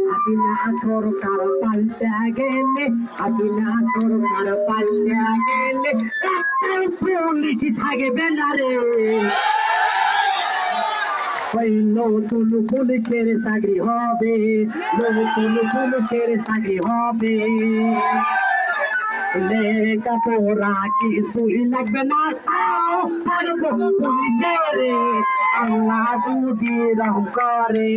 হাসিনা সরকার পাল্টে গেলে, হাসিনা সরকার পাল্টে গেলে একটাই পুলিশ থাকবে না রে। ওই নতুন পুলিশের চাকরি হবে, নতুন পুলিশের চাকরি হবে। লেখাপড়া কিছুই লাগবে না, তাও পারবো পুলিশের, আল্লাহ যদি রহম করে।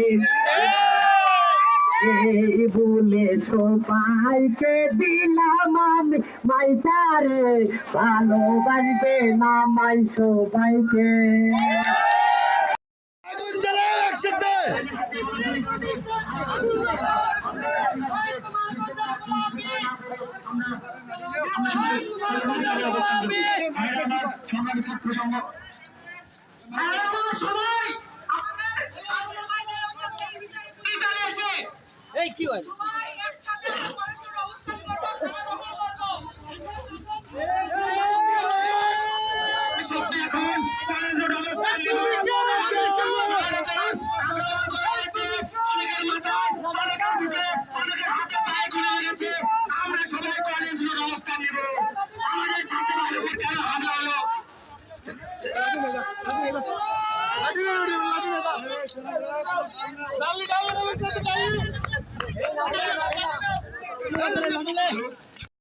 এই বলে সবাইকে দিলাম আমি মাইটারে, ভালোবাসবে না মাই সবাইকে। এই কি হয়